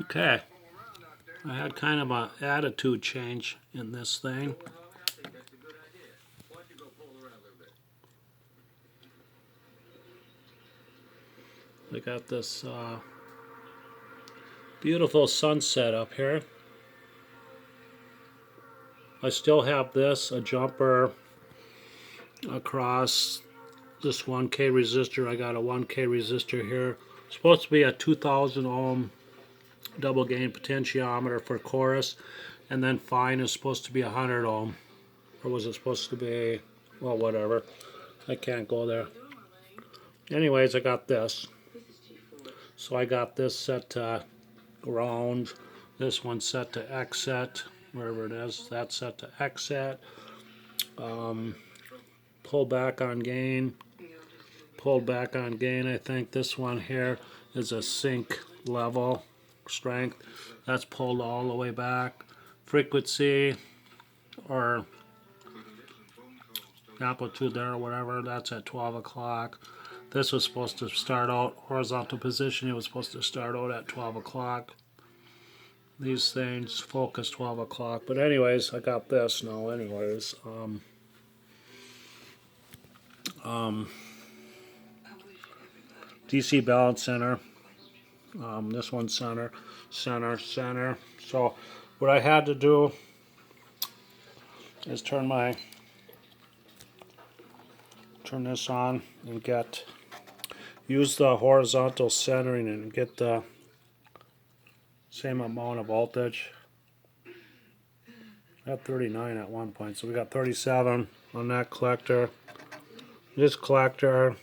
Okay, I had kind of an attitude change in this thing. We got this beautiful sunset up here. I still have this, a jumper across this 1K resistor. I got a 1K resistor here. It's supposed to be a 2000 ohm double gain potentiometer for chorus, and then fine is supposed to be 100 ohm. Or was it supposed to be, well, whatever. I can't go there. Anyways, I got this. So I got this set to ground. This one set to X set, wherever it is. That's set to X set. Pull back on gain. Pulled back on gain. I think this one here is a sync level strength. That's pulled all the way back. Frequency or amplitude there or whatever, that's at 12 o'clock. This was supposed to start out horizontal position. It was supposed to start out at 12 o'clock. These things focus 12 o'clock. But anyways, I got this now anyways. DC balance center. This one's center, center, center. So what I had to do is turn this on and use the horizontal centering and get the same amount of voltage. I had 39 at one point, so we got 37 on that collector. This collector,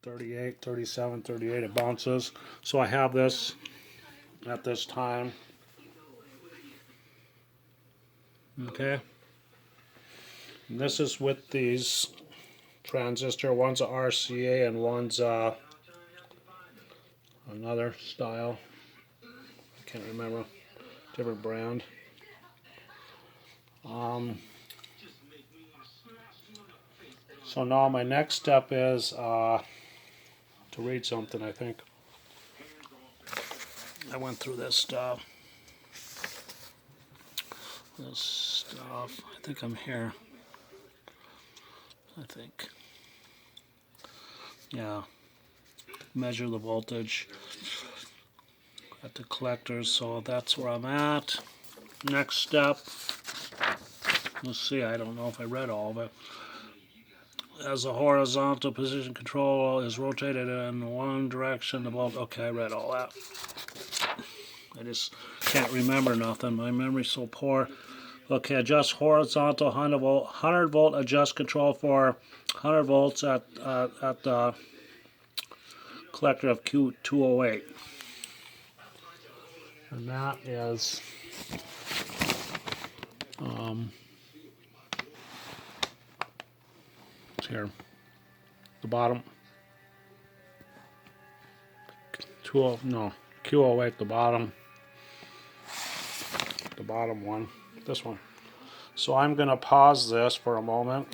38, 37, 38, it bounces. So I have this at this time. Okay. And this is with these transistor. One's a RCA and one's another style. I can't remember. Different brand. So now my next step is to read something, I think. I went through this stuff. I think I'm here. I think. Yeah. Measure the voltage at the collectors, so that's where I'm at. Next step. Let's see, I don't know if I read all of it. As a horizontal position control is rotated in one direction, the volt. Okay, I read all that. I just can't remember nothing. My memory's so poor. Okay, adjust horizontal 100 volt adjust control for 100 volts at the collector of Q208. And that is it's here. The bottom. Q08, the bottom. The bottom one. This one. So I'm going to pause this for a moment.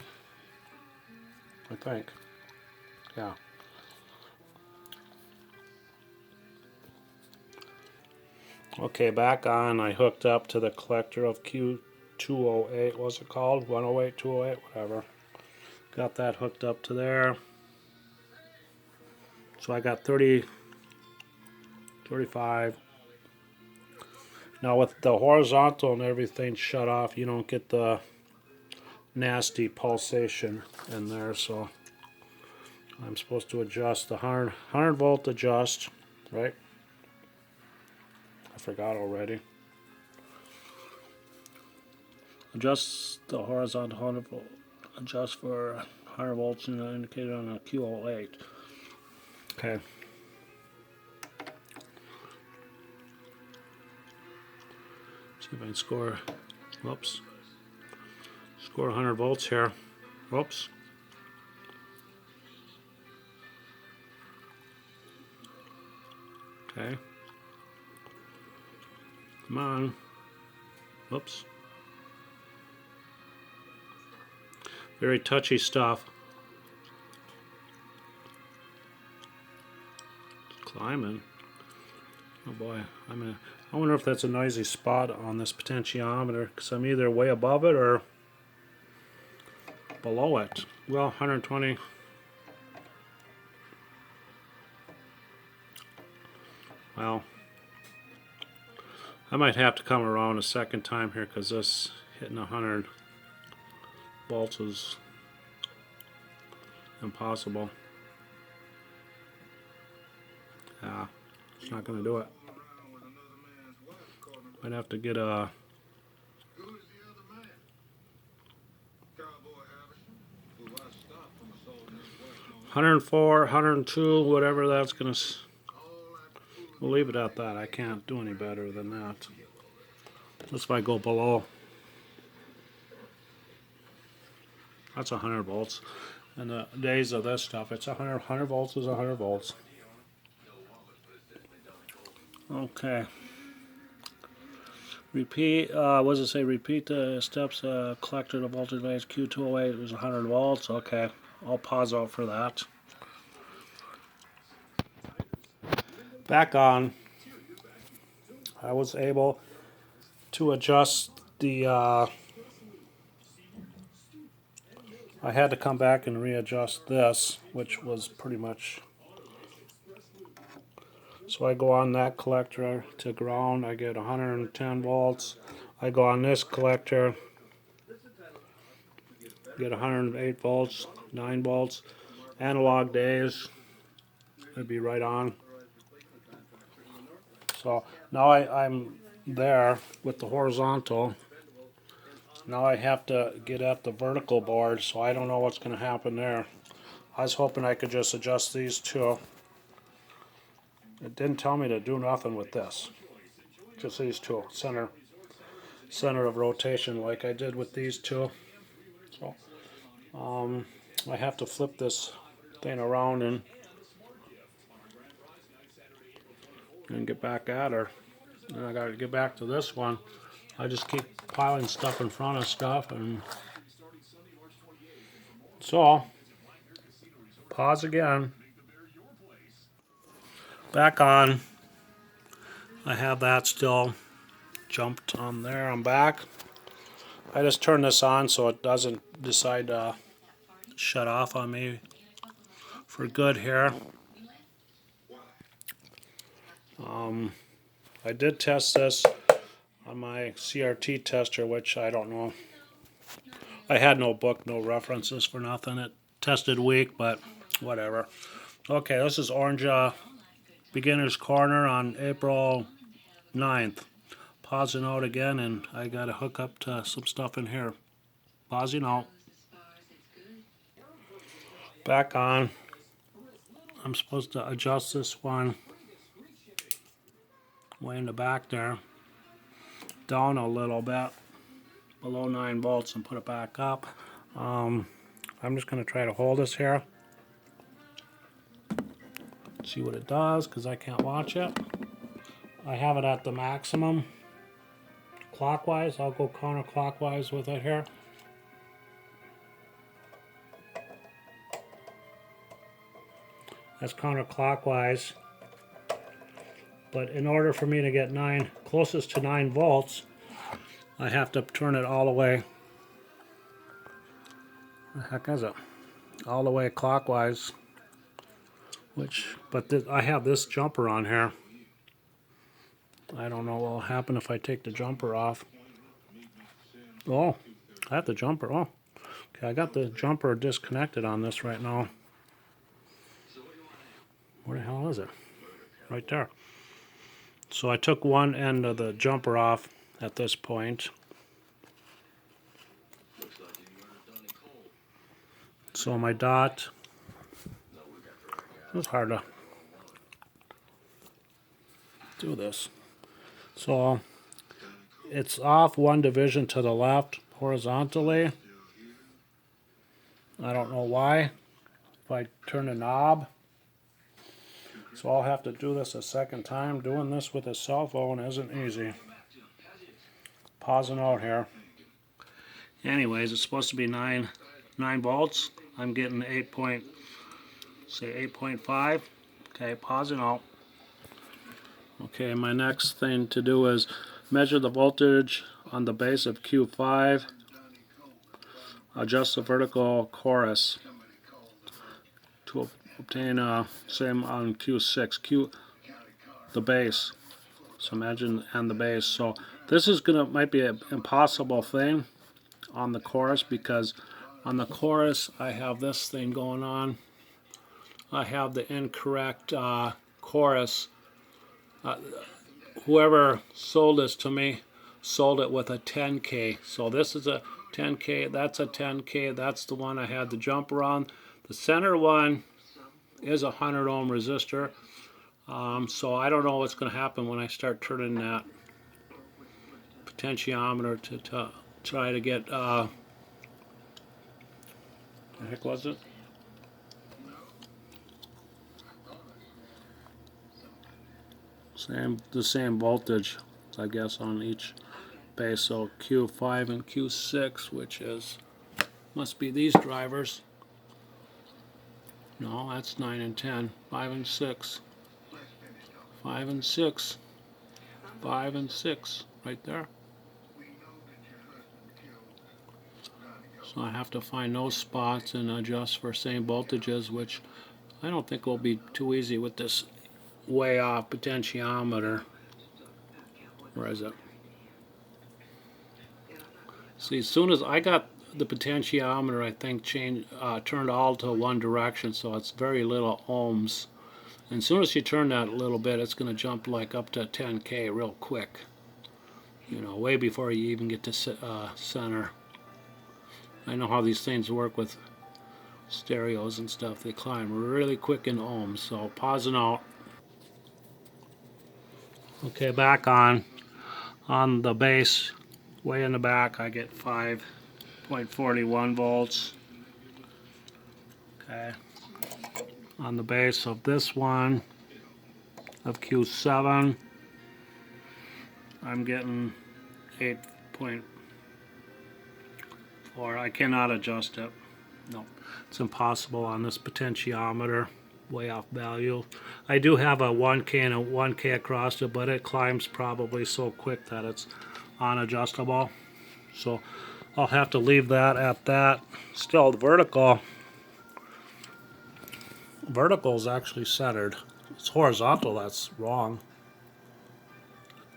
I think. Yeah. Okay, back on. I hooked up to the collector of Q208. What's it called? 108, 208, whatever. Got that hooked up to there. So I got 30, 35. Now with the horizontal and everything shut off, you don't get the nasty pulsation in there. So I'm supposed to adjust the 100 volt adjust, right? I forgot already. Adjust the horizontal 100 volt. Adjust for 100 volts and indicated on a Q08. Okay. See if I can score. Whoops. Score 100 volts here. Whoops. Okay. Come on. Whoops. Very touchy stuff. It's climbing. Oh boy, I wonder if that's a noisy spot on this potentiometer, because I'm either way above it or below it. Well, 120. Well, I might have to come around a second time here, because this hitting 100 volts is impossible. Yeah, it's not going to do it. Might have to get a 104, 102, whatever that's going to... We'll leave it at that. I can't do any better than that. That's if I go below. That's 100 volts. In the days of this stuff, it's 100 volts is 100 volts. Okay. Repeat, what does it say? Repeat the steps, collector to voltage device Q208 was 100 volts. Okay. I'll pause out for that. Back on. I was able to adjust the, I had to come back and readjust this, which was pretty much, so I go on that collector to ground, I get 110 volts. I go on this collector, get 108 volts, 9 volts. Analog days, it'd be right on. So now I'm there with the horizontal. Now I have to get at the vertical board, so I don't know what's going to happen there. I was hoping I could just adjust these two. It didn't tell me to do nothing with this. Just these two, center of rotation, like I did with these two. So I have to flip this thing around and get back at her. And I got to get back to this one. I just keep piling stuff in front of stuff, and so pause again. Back on. I have that still jumped on there. I'm back. I just turn this on so it doesn't decide to shut off on me for good here. I did test this on my CRT tester, which I don't know. I had no book, no references for nothing. It tested weak, but whatever. Okay, this is Orange Beginner's Corner on April 9th. Pausing out again, and I got to hook up to some stuff in here. Pausing out. Back on. I'm supposed to adjust this one way in the back there. Down a little bit. Below 9 volts and put it back up. I'm just going to try to hold this here. See what it does, because I can't watch it. I have it at the maximum. Clockwise, I'll go counterclockwise with it here. That's counterclockwise. But in order for me to get closest to 9 volts, I have to turn it all the way. The heck is it? All the way clockwise. But I have this jumper on here. I don't know what will happen if I take the jumper off. Oh, I have the jumper. Oh, okay, I got the jumper disconnected on this right now. Where the hell is it? Right there. So I took one end of the jumper off at this point. So my dot, it's hard to do this. So it's off one division to the left horizontally. I don't know why. If I turn the knob. So I'll have to do this a second time. Doing this with a cell phone isn't easy. Pausing out here. Anyways, it's supposed to be 9 volts. I'm getting 8.5. Okay, pausing out. Okay, my next thing to do is measure the voltage on the base of Q5, adjust the vertical chorus to obtain same on Q6, the base. So imagine and the base. So this is might be an impossible thing on the chorus, because on the chorus I have this thing going on. I have the incorrect chorus. Whoever sold this to me sold it with a 10K. So this is a 10K, that's a 10K, that's the one I had the jumper on. The center one is a 100 ohm resistor. So I don't know what's going to happen when I start turning that potentiometer to try to get, the heck was it? The same voltage, I guess, on each base. So Q5 and Q6, which is, must be these drivers. No, that's 9 and 10. 5 and 6. 5 and 6. 5 and 6. Right there. So I have to find those spots and adjust for same voltages, which I don't think will be too easy with this way off potentiometer. Where is it? See, as soon as I got the potentiometer, I think turned all to one direction, so it's very little ohms. And as soon as you turn that a little bit, it's going to jump like up to 10K real quick. You know, way before you even get to center. I know how these things work with stereos and stuff. They climb really quick in ohms. So pausing out. Okay, back on the base, way in the back, I get 5.41 volts. Okay, on the base of this one of Q7, I'm getting 8.4. I cannot adjust it. No, it's impossible on this potentiometer. Way off value. I do have a 1K and a 1K across it, but it climbs probably so quick that it's unadjustable. So I'll have to leave that at that. Still, the vertical is actually centered. It's horizontal that's wrong.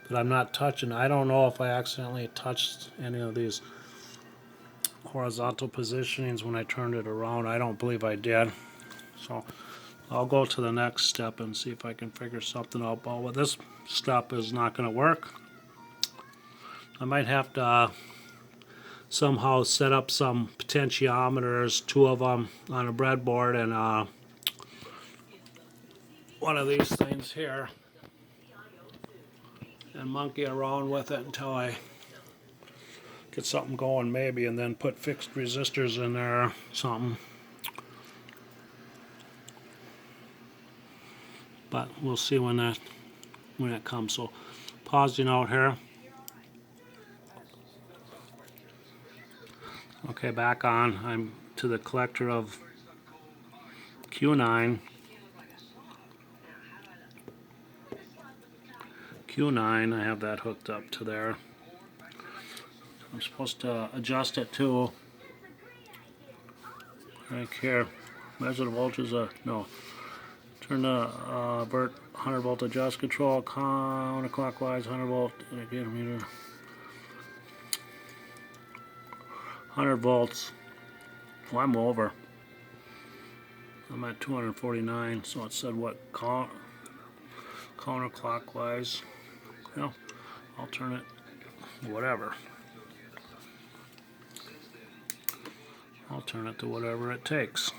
But I'm not touching. I don't know if I accidentally touched any of these horizontal positionings when I turned it around. I don't believe I did. So I'll go to the next step and see if I can figure something out. But well, this step is not going to work. I might have to somehow set up some potentiometers, 2 of them on a breadboard, and one of these things here, and monkey around with it until I get something going maybe, and then put fixed resistors in there or something. But we'll see when it comes. So pausing out here. Okay, back on. I'm to the collector of Q9. Q9, I have that hooked up to there. I'm supposed to adjust it to right here. Measure the voltage. No. Turn the 100 volt adjust control counterclockwise, 100 volt indicator. 100 volts. Well, I'm over. I'm at 249, so it said what? Counterclockwise. Well, I'll turn it whatever. I'll turn it to whatever it takes.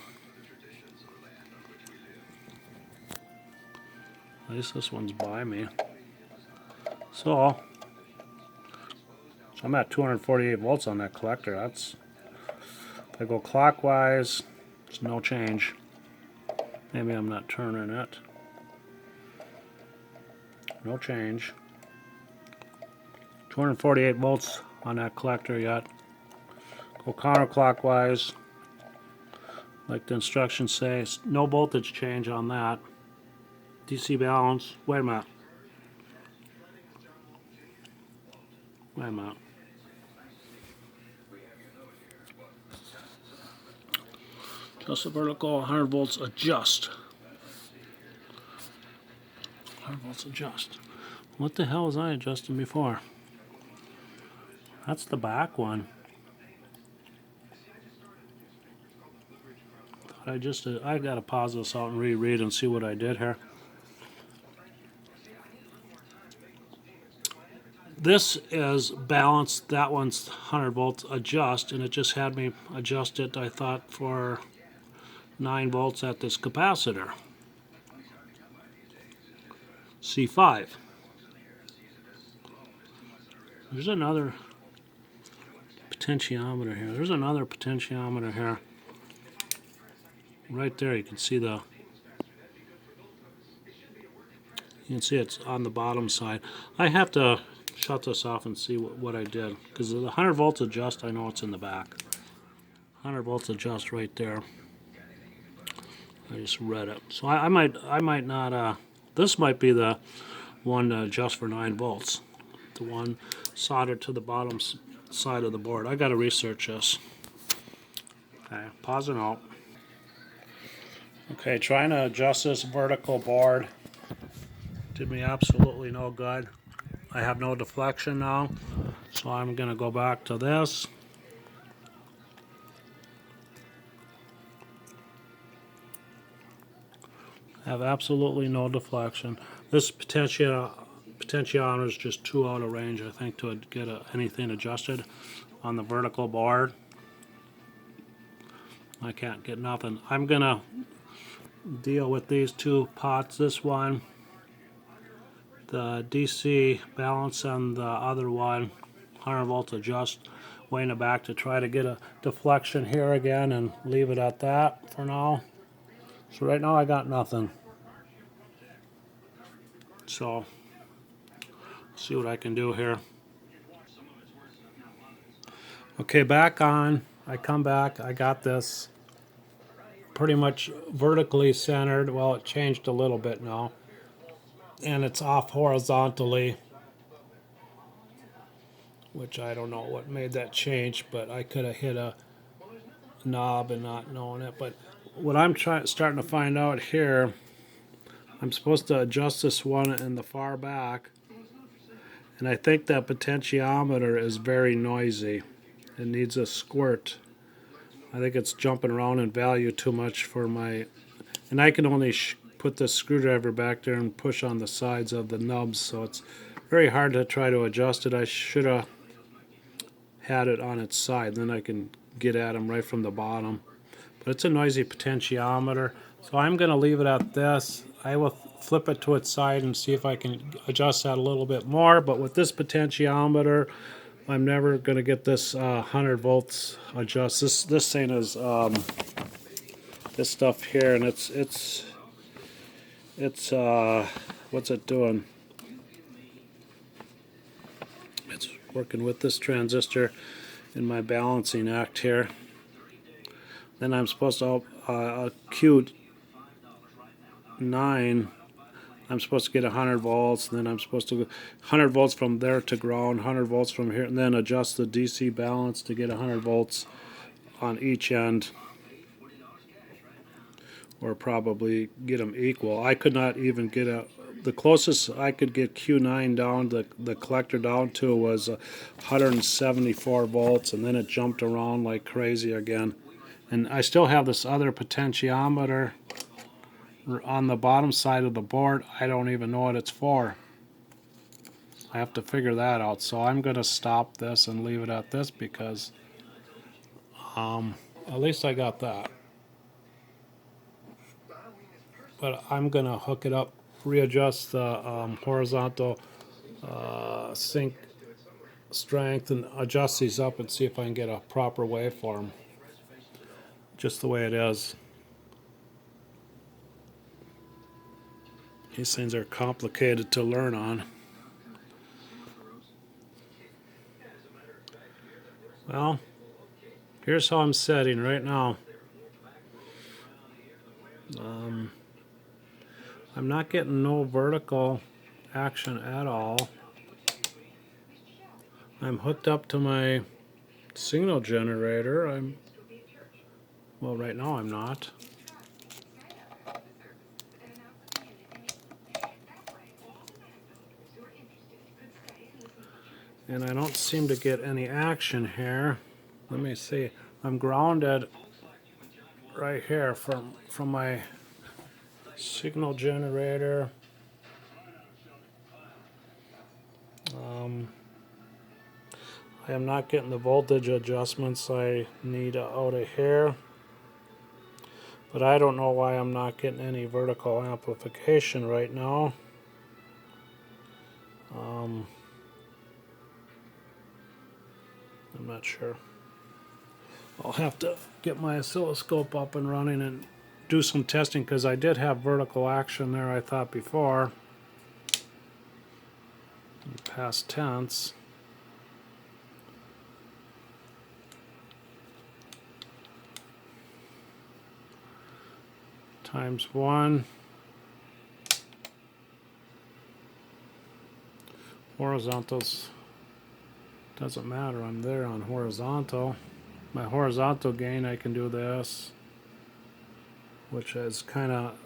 At least this one's by me. So I'm at 248 volts on that collector. That's, if I go clockwise, it's no change. Maybe I'm not turning it. No change. 248 volts on that collector yet. Go counterclockwise, like the instructions say. No voltage change on that. DC balance. Wait a minute. Wait a minute. Just the vertical, 100 volts, adjust. 100 volts, adjust. What the hell was I adjusting before? That's the back one. I gotta pause this out and reread and see what I did here. This is balanced, that one's 100 volts adjust, and it just had me adjust it, I thought, for 9 volts at this capacitor. C5. There's another potentiometer here. There's another potentiometer here. Right there, you can see it's on the bottom side. I have to shut this off and see what I did, because the 100 volts adjust, I know it's in the back. 100 volts adjust right there. I just read it. So I might not, this might be the one to adjust for 9 volts. The one soldered to the bottom side of the board. I got to research this. Okay, pause and out. Okay, trying to adjust this vertical board did me absolutely no good. I have no deflection now, so I'm going to go back to this. Have absolutely no deflection. This potentiometer is just too out of range, I think, to get anything adjusted on the vertical board. I can't get nothing. I'm going to deal with these two pots. This one, the DC balance, and the other one, 100 volts adjust, way in the back, to try to get a deflection here again and leave it at that for now. So right now I got nothing. So see what I can do here. Okay, back on. I come back. I got this pretty much vertically centered. Well, it changed a little bit now, and it's off horizontally, which I don't know what made that change, but I could have hit a knob and not knowing it. But what I'm starting to find out here, I'm supposed to adjust this one in the far back, and I think that potentiometer is very noisy. It needs a squirt. I think it's jumping around in value too much for my, and I can only put the screwdriver back there and push on the sides of the nubs, so it's very hard to try to adjust it. I should have had it on its side, then I can get at them right from the bottom. But it's a noisy potentiometer, so I'm going to leave it at this. I will flip it to its side and see if I can adjust that a little bit more, but with this potentiometer, I'm never going to get this 100 volts adjust. This thing is this stuff here, and it's what's it doing? It's working with this transistor in my balancing act here. Then I'm supposed to Q9. I'm supposed to get 100 volts, and then I'm supposed to go 100 volts from there to ground, 100 volts from here, and then adjust the DC balance to get 100 volts on each end, or probably get them equal. I could not even get the closest I could get Q9 down, the collector down to, was 174 volts, and then it jumped around like crazy again. And I still have this other potentiometer on the bottom side of the board. I don't even know what it's for. I have to figure that out. So I'm going to stop this and leave it at this, because at least I got that. But I'm going to hook it up, readjust the horizontal sync strength, and adjust these up and see if I can get a proper waveform, just the way it is. These things are complicated to learn on. Well, here's how I'm setting right now. I'm not getting no vertical action at all. I'm hooked up to my signal generator. Well, right now I'm not. And I don't seem to get any action here. Let me see. I'm grounded right here from my signal generator. I am not getting the voltage adjustments I need out of here. But I don't know why I'm not getting any vertical amplification right now. I'm not sure. I'll have to get my oscilloscope up and running and do some testing, because I did have vertical action there, I thought, before. In past tense. Times 1. Horizontals doesn't matter. I'm there on horizontal. My horizontal gain, I can do this, which is kind of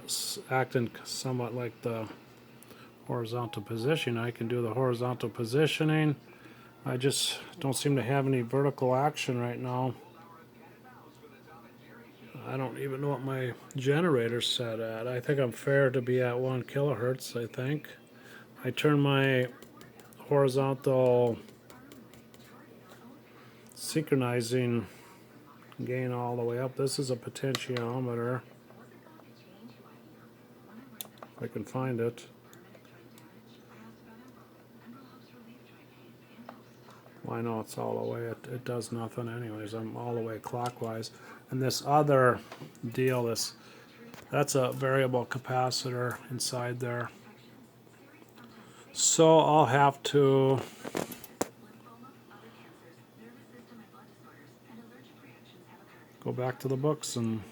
acting somewhat like the horizontal position. I can do the horizontal positioning. I just don't seem to have any vertical action right now. I don't even know what my generator's set at. I think I'm fair to be at 1 kilohertz, I think. I turn my horizontal synchronizing gain all the way up. This is a potentiometer. If I can find it. Well, I know it's all the way. It does nothing anyways. I'm all the way clockwise. And this other deal, that's a variable capacitor inside there. So I'll have to go back to the books and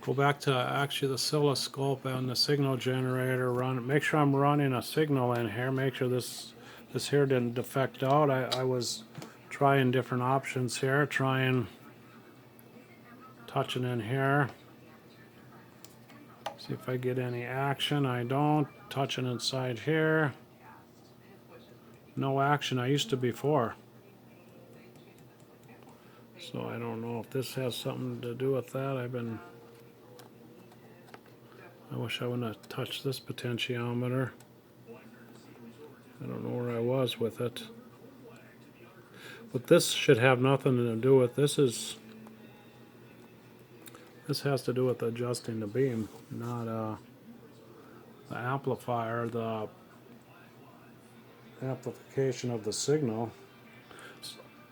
go back to actually the oscilloscope and the signal generator. Make sure I'm running a signal in here. Make sure this here didn't defect out. I was trying different options here, touching in here. See if I get any action. I don't. Touching inside here. No action. I used to before. So I don't know if this has something to do with that. I wish I wouldn't have touched this potentiometer. I don't know where I was with it. But this should have nothing to do with this. This has to do with adjusting the beam, not the amplifier, the amplification of the signal.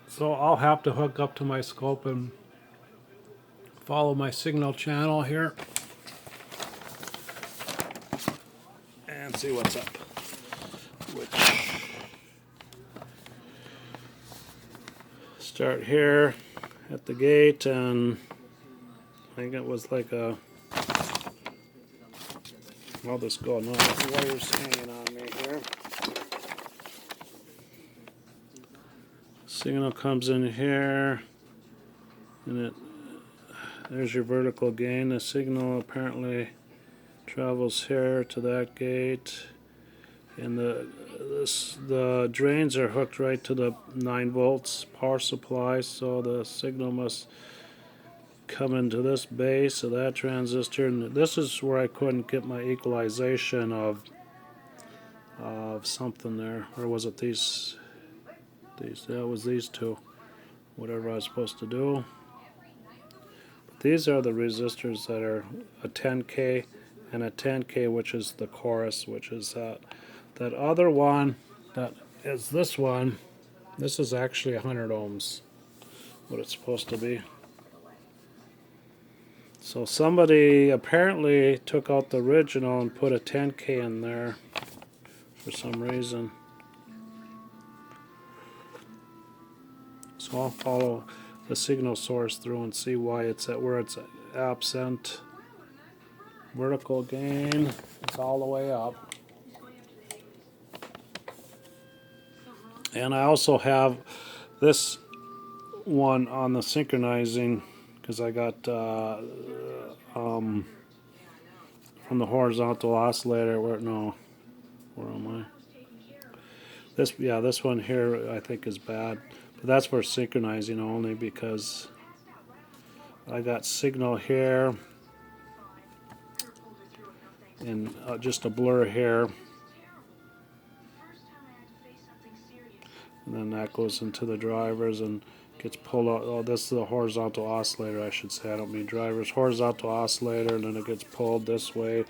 So I'll have to hook up to my scope and follow my signal channel here and see what's up. Start here at the gate, and I think it was like a, I'll just go, no, the wire's hanging on me here. Signal comes in here, and there's your vertical gain. The signal apparently travels here to that gate, and the drains are hooked right to the 9 volts power supply, so the signal must come into this base of that transistor, and this is where I couldn't get my equalization of something there. Or was it these? That was these two. Whatever I was supposed to do. But these are the resistors that are a 10K and a 10K, which is the chorus, which is that other one that is this one. This is actually 100 ohms, what it's supposed to be. So somebody apparently took out the original and put a 10K in there for some reason. So I'll follow the signal source through and see why it's at where it's absent. Vertical gain, it's all the way up. And I also have this one on the synchronizing because I got from the horizontal oscillator. Where am I? This one here I think is bad, but that's for synchronizing only because I got signal here and just a blur here, and then that goes into the drivers and gets pulled out. Oh, this is the horizontal oscillator, I should say. I don't mean drivers. Horizontal oscillator, and then it gets pulled this way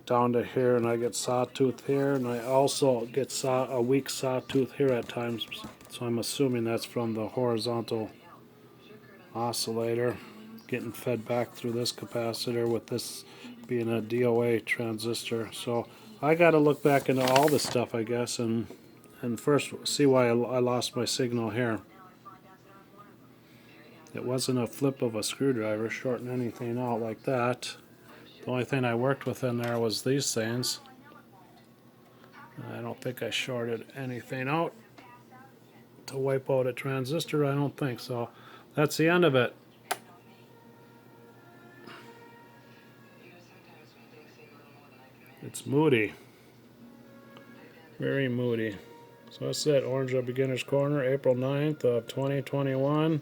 down to here, and I get sawtooth here, and I also get a weak sawtooth here at times. So I'm assuming that's from the horizontal oscillator getting fed back through this capacitor, with this being a DOA transistor. So I got to look back into all this stuff, I guess, and first see why I lost my signal here. It wasn't a flip of a screwdriver shorting anything out like that. The only thing I worked with in there was these things. I don't think I shorted anything out to wipe out a transistor. I don't think so. That's the end of it. It's moody. Very moody. So that's it. Orange Beginner's Corner, April 9th of 2021.